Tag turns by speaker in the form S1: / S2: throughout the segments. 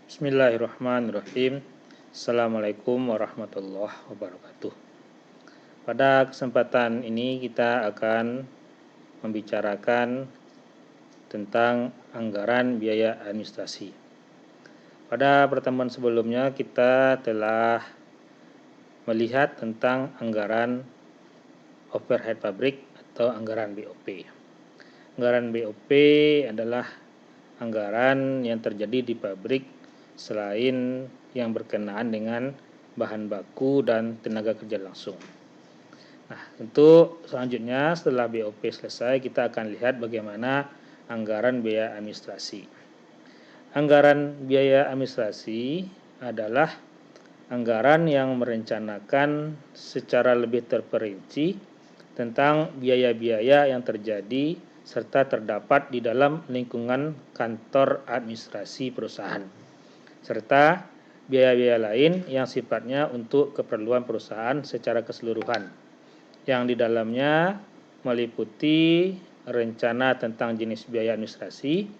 S1: Bismillahirrahmanirrahim. Assalamualaikum warahmatullahi wabarakatuh. Pada kesempatan ini kita akan membicarakan tentang anggaran biaya administrasi. Pada pertemuan sebelumnya kita telah melihat tentang anggaran overhead pabrik atau anggaran BOP. Anggaran BOP adalah anggaran yang terjadi di pabrik selain yang berkenaan dengan bahan baku dan tenaga kerja langsung. Nah, untuk selanjutnya setelah BOP selesai kita akan lihat bagaimana anggaran biaya administrasi. Anggaran biaya administrasi adalah anggaran yang merencanakan secara lebih terperinci tentang biaya-biaya yang terjadi serta terdapat di dalam lingkungan kantor administrasi perusahaan, serta biaya-biaya lain yang sifatnya untuk keperluan perusahaan secara keseluruhan, yang di dalamnya meliputi rencana tentang jenis biaya administrasi,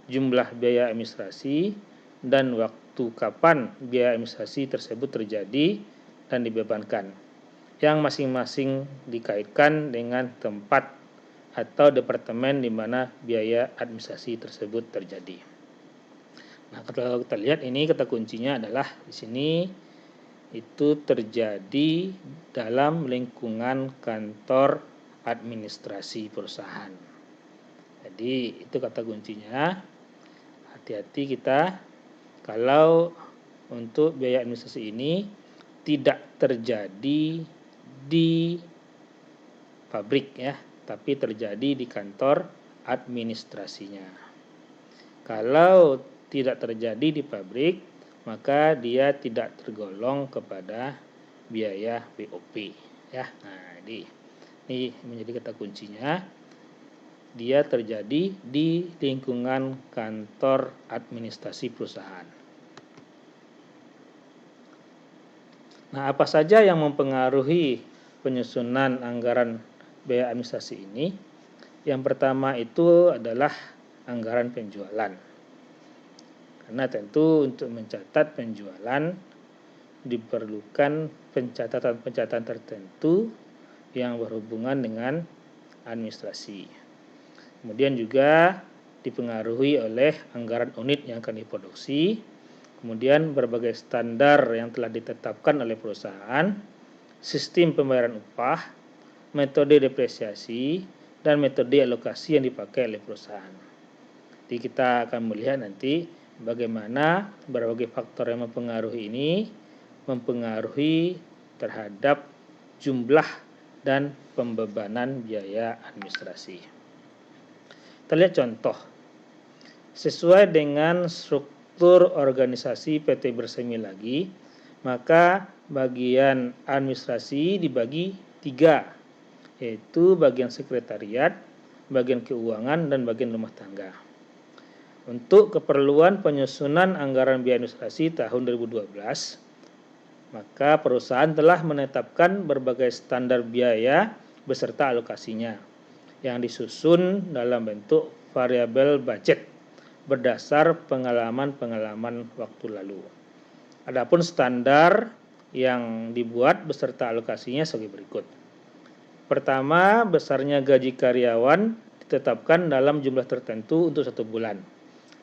S1: jumlah biaya administrasi, dan waktu kapan biaya administrasi tersebut terjadi dan dibebankan, yang masing-masing dikaitkan dengan tempat atau departemen di mana biaya administrasi tersebut terjadi. Nah, kalau kita lihat ini kata kuncinya adalah di sini itu terjadi dalam lingkungan kantor administrasi perusahaan. Jadi itu kata kuncinya. Hati-hati kita kalau untuk biaya administrasi ini tidak terjadi di pabrik ya, tapi terjadi di kantor administrasinya. Kalau tidak terjadi di pabrik, maka dia tidak tergolong kepada biaya BOP ya. Nah, ini menjadi kata kuncinya. Dia terjadi di lingkungan kantor administrasi perusahaan. Nah, apa saja yang mempengaruhi penyusunan anggaran biaya administrasi ini? Yang pertama itu adalah anggaran penjualan. Karena tentu untuk mencatat penjualan diperlukan pencatatan-pencatatan tertentu yang berhubungan dengan administrasi. Kemudian juga dipengaruhi oleh anggaran unit yang akan diproduksi, kemudian berbagai standar yang telah ditetapkan oleh perusahaan, sistem pembayaran upah, metode depresiasi, dan metode alokasi yang dipakai oleh perusahaan. Jadi kita akan melihat nanti bagaimana berbagai faktor yang mempengaruhi ini mempengaruhi terhadap jumlah dan pembebanan biaya administrasi. Kita lihat contoh. Sesuai dengan struktur organisasi PT Bersemi Lagi, maka bagian administrasi dibagi 3, yaitu bagian sekretariat, bagian keuangan, dan bagian rumah tangga. Untuk keperluan penyusunan anggaran biaya administrasi tahun 2012, maka perusahaan telah menetapkan berbagai standar biaya beserta alokasinya yang disusun dalam bentuk variabel budget berdasar pengalaman-pengalaman waktu lalu. Adapun standar yang dibuat beserta alokasinya sebagai berikut. Pertama, besarnya gaji karyawan ditetapkan dalam jumlah tertentu untuk 1 bulan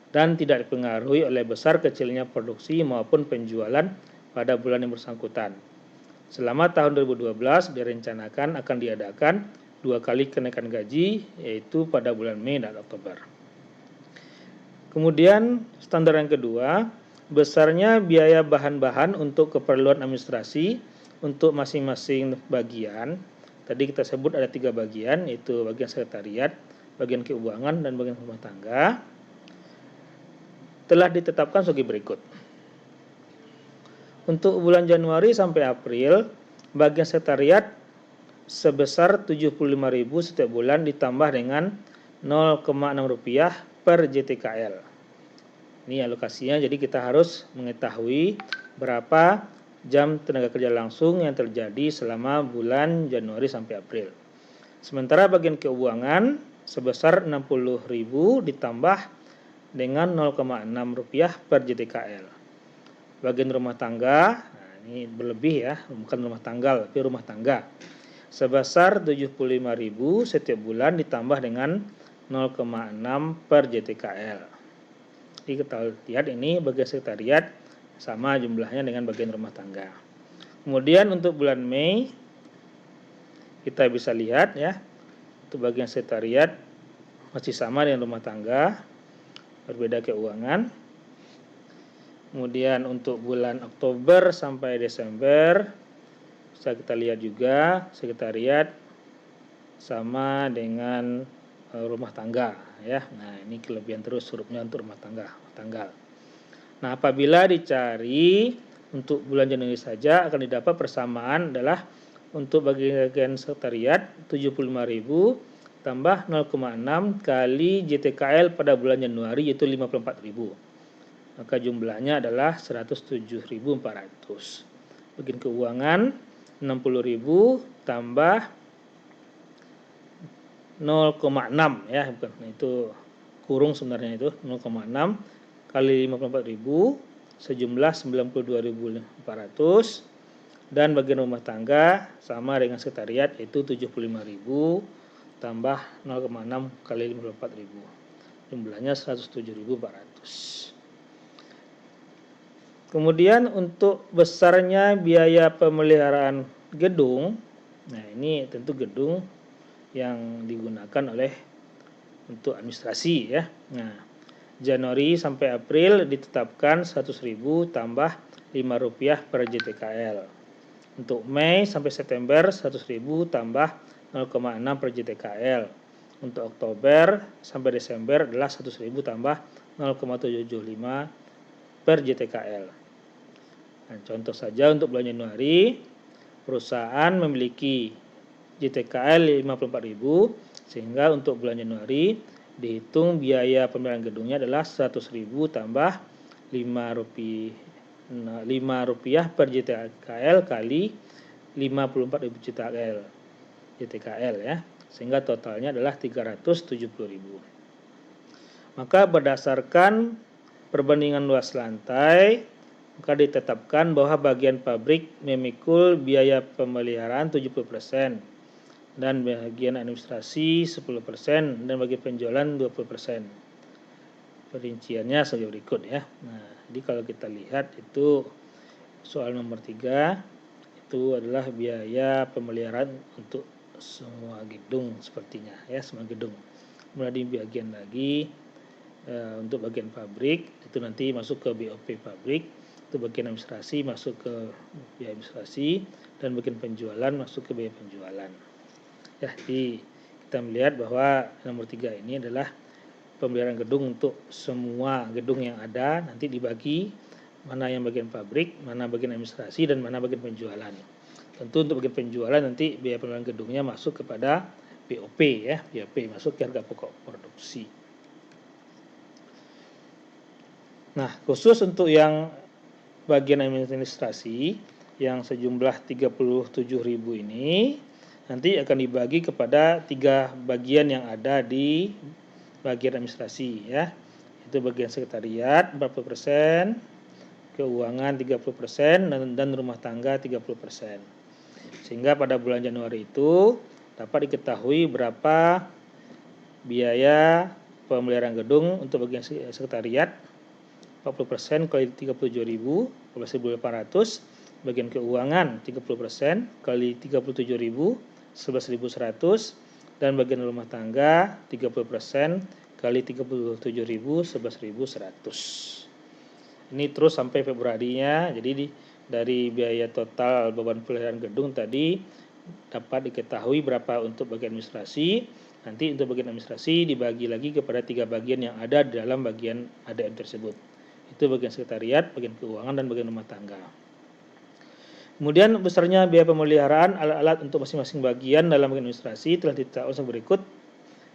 S1: dan tidak dipengaruhi oleh besar kecilnya produksi maupun penjualan pada bulan yang bersangkutan. Selama tahun 2012 direncanakan akan diadakan 2 kali kenaikan gaji, yaitu pada bulan Mei dan Oktober. Kemudian standar yang kedua, besarnya biaya bahan-bahan untuk keperluan administrasi untuk masing-masing bagian. Tadi kita sebut ada 3 bagian, yaitu bagian sekretariat, bagian keuangan, dan bagian rumah tangga, telah ditetapkan sebagai berikut. Untuk bulan Januari sampai April, bagian sekretariat sebesar 75.000 setiap bulan ditambah dengan 0,6 rupiah per JTKL. Ini alokasinya, jadi kita harus mengetahui berapa jam tenaga kerja langsung yang terjadi selama bulan Januari sampai April. Sementara bagian keuangan sebesar 60.000 ditambah dengan Rp0,6 per JTKL. Bagian rumah tangga, nah ini berlebih ya, bukan rumah tangga, tapi rumah tangga. Sebesar 75.000 setiap bulan ditambah dengan 0,6 per JTKL. Jadi kita lihat ini bagian sekretariat sama jumlahnya dengan bagian rumah tangga. Kemudian untuk bulan Mei kita bisa lihat ya, untuk bagian sekretariat masih sama dengan rumah tangga, berbeda keuangan. Kemudian untuk bulan Oktober sampai Desember bisa kita lihat juga sekretariat sama dengan rumah tangga ya. Nah, ini kelebihan terus hurufnya untuk rumah tangga, tanggal. Nah, apabila dicari untuk bulan Januari saja akan didapat persamaan adalah untuk bagian sekretariat 75.000 tambah 0,6 kali JTKL pada bulan Januari yaitu 54.000. Maka jumlahnya adalah 107.400. Bagian keuangan 60.000 tambah 0,6 ya, bukan itu kurung sebenarnya itu 0,6 kali 54.000 sejumlah 92.400 dan bagian rumah tangga sama dengan sekretariat yaitu 75.000 tambah 0,6 kali 54.000 jumlahnya 107.400. Kemudian untuk besarnya biaya pemeliharaan gedung, nah ini tentu gedung yang digunakan oleh untuk administrasi ya. Nah, Januari sampai April ditetapkan 100.000 tambah Rp5 per JTKL. Untuk Mei sampai September 100.000 tambah 0,6 per JTKL. Untuk Oktober sampai Desember adalah 100.000 tambah 0,775 per JTKL. Nah, contoh saja untuk bulan Januari perusahaan memiliki JTKL 54.000 sehingga untuk bulan Januari dihitung biaya pemeliharaan gedungnya adalah 100.000 tambah Rp5 per JTKL kali 54.000 JTKL ya, sehingga totalnya adalah 370.000. Maka berdasarkan perbandingan luas lantai maka ditetapkan bahwa bagian pabrik memikul biaya pemeliharaan 70% dan bagian administrasi 10% dan bagian penjualan 20%. Perinciannya sebagai berikut ya. Nah, jadi kalau kita lihat itu soal nomor 3 itu adalah biaya pemeliharaan untuk semua gedung sepertinya ya, semua gedung. Kemudian di bagian lagi untuk bagian pabrik itu nanti masuk ke BOP pabrik, itu bagian administrasi masuk ke biaya administrasi dan bagian penjualan masuk ke biaya penjualan. Ya, jadi kita melihat bahwa nomor 3 ini adalah pemeliharaan gedung untuk semua gedung yang ada, nanti dibagi mana yang bagian pabrik, mana bagian administrasi, dan mana bagian penjualan. Tentu untuk bagian penjualan nanti biaya pemeliharaan gedungnya masuk kepada BOP ya, BOP masuk ke harga pokok produksi. Nah, khusus untuk yang bagian administrasi yang sejumlah 37.000 ini nanti akan dibagi kepada 3 bagian yang ada di bagian administrasi ya. Itu bagian sekretariat 40%, keuangan 30% dan rumah tangga 30%. Sehingga pada bulan Januari itu dapat diketahui berapa biaya pemeliharaan gedung untuk bagian sekretariat 40% kali 37.000 12.800, bagian keuangan 30% kali 37.000 11.100 dan bagian rumah tangga 30% kali 37.000 11.100. Ini terus sampai Februarinya. Jadi dari biaya total beban pemeliharaan gedung tadi dapat diketahui berapa untuk bagian administrasi. Nanti untuk bagian administrasi dibagi lagi kepada 3 bagian yang ada di dalam bagian ADM tersebut. Itu bagian sekretariat, bagian keuangan, dan bagian rumah tangga. Kemudian besarnya biaya pemeliharaan alat-alat untuk masing-masing bagian dalam bagian administrasi telah ditetapkan sebagai berikut.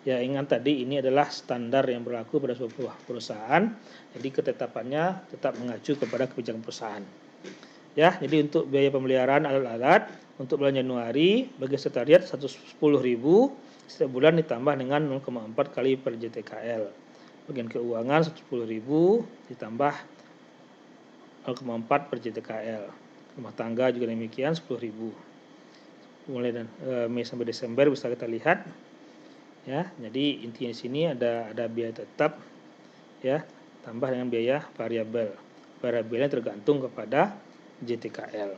S1: Ya, ingat tadi ini adalah standar yang berlaku pada sebuah perusahaan. Jadi ketetapannya tetap mengacu kepada kebijakan perusahaan. Ya, jadi untuk biaya pemeliharaan alat-alat untuk bulan Januari bagi sekretariat 110.000 setiap bulan ditambah dengan 0,4 kali per JTKL. Bagian keuangan 10.000 ditambah 0,4 per JTKL. Rumah tangga juga demikian 10.000. Mulai dan Mei sampai Desember bisa kita lihat ya. Jadi intinya di sini ada biaya tetap ya, tambah dengan biaya variabel. Variabelnya tergantung kepada JTKL.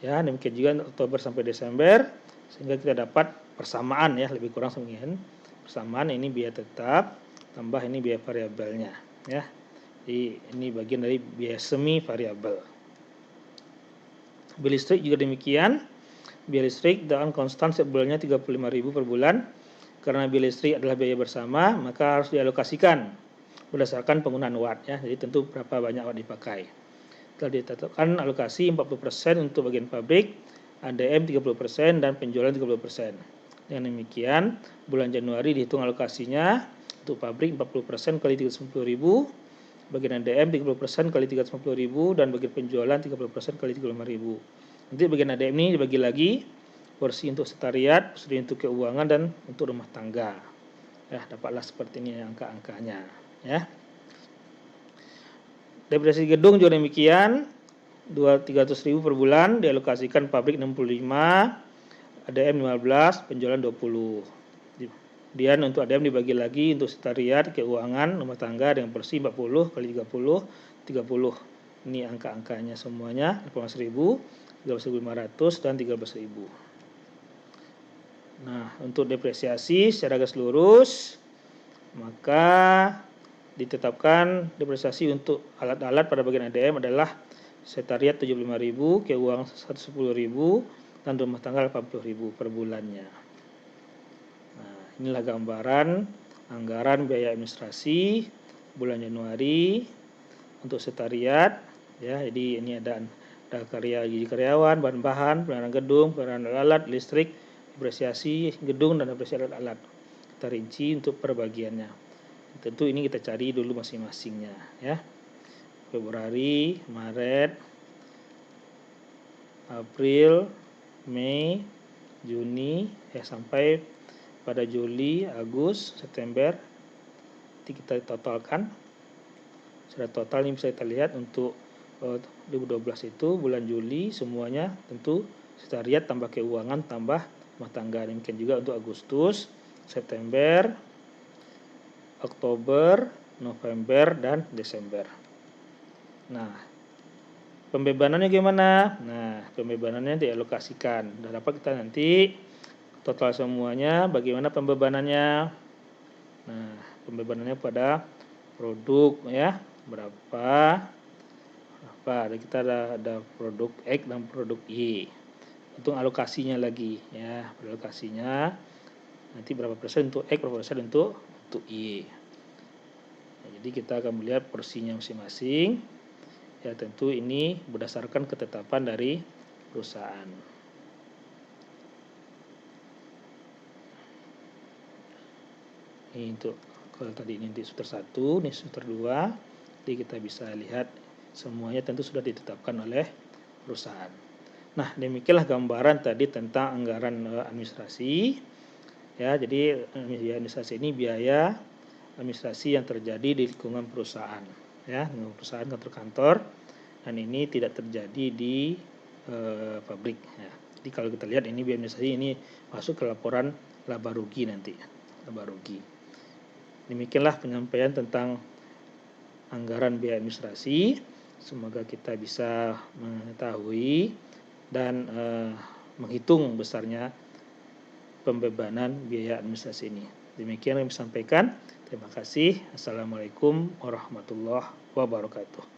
S1: Ya, demikian juga Oktober sampai Desember sehingga kita dapat persamaan ya, lebih kurang sekian. Persamaan ini biaya tetap tambah ini biaya variabelnya ya. Jadi ini bagian dari biaya semi variabel. Biaya listrik juga demikian. Biaya listrik dengan konstan setiap bulannya 35.000 per bulan. Karena biaya listrik adalah biaya bersama, maka harus dialokasikan berdasarkan penggunaan watt ya. Jadi tentu berapa banyak watt dipakai. Telah ditetapkan alokasi 40% untuk bagian pabrik, ADM 30% dan penjualan 30%. Dengan demikian, bulan Januari dihitung alokasinya untuk pabrik 40% kali 350.000, bagian ADM 30% kali 350.000 dan bagian penjualan 30% kali 35.000. Nanti bagian ADM ini dibagi lagi, porsi untuk sekretariat, porsi untuk keuangan dan untuk rumah tangga. Ya, dapatlah seperti ini angka-angkanya ya. Depresiasi gedung juga demikian, 300.000 per bulan dialokasikan pabrik 65, ADM 15, penjualan 20. Kemudian untuk ADM dibagi lagi untuk sekretariat, keuangan, rumah tangga dengan porsi 40 kali 30, 30. Ini angka-angkanya semuanya, 18.000, 13.500 dan 13.000. Nah, untuk depresiasi secara garis lurus maka ditetapkan depresiasi untuk alat-alat pada bagian ADM adalah sekretariat 75.000, keuangan 110.000 dan rumah tangga 80.000 per bulannya. Nah, inilah gambaran anggaran biaya administrasi bulan Januari untuk sekretariat ya. Jadi ini ada karyawan, bahan-bahan, pemeliharaan gedung, pemeliharaan alat, listrik, depresiasi gedung dan depresiasi alat-alat. Kita rinci untuk perbagiannya. Tentu ini kita cari dulu masing-masingnya ya. Februari, Maret, April, Mei, Juni sampai pada Juli, Agustus, September. Nanti kita totalkan. Secara total ini bisa kita lihat untuk 2012 itu bulan Juli semuanya tentu sekretariat tambah keuangan tambah rumah tangga. Demikian juga untuk Agustus, September, Oktober, November dan Desember. Nah, pembebanannya gimana? Nah, pembebanannya dialokasikan. Dan dapat kita nanti total semuanya bagaimana pembebanannya. Nah, pembebanannya pada produk ya, berapa? Ada kita ada produk X dan produk Y. Hitung alokasinya lagi ya, alokasinya nanti berapa persen untuk X, berapa persen untuk Y. Nah, jadi kita akan melihat porsinya masing-masing. Ya, tentu ini berdasarkan ketetapan dari perusahaan. Ini untuk kalau tadi ini di sutra 1, ini sutra 2. Jadi kita bisa lihat semuanya tentu sudah ditetapkan oleh perusahaan. Nah, demikianlah gambaran tadi tentang anggaran administrasi. Ya, jadi administrasi ini biaya administrasi yang terjadi di lingkungan perusahaan. Ya, perusahaan kantor-kantor, dan ini tidak terjadi di pabrik. Ya. Jadi kalau kita lihat ini biaya administrasi ini masuk ke laporan laba rugi nanti. Laba rugi. Demikianlah penyampaian tentang anggaran biaya administrasi. Semoga kita bisa mengetahui dan menghitung besarnya pembebanan biaya administrasi ini. Demikian yang saya sampaikan. Terima kasih. Assalamualaikum warahmatullahi wabarakatuh.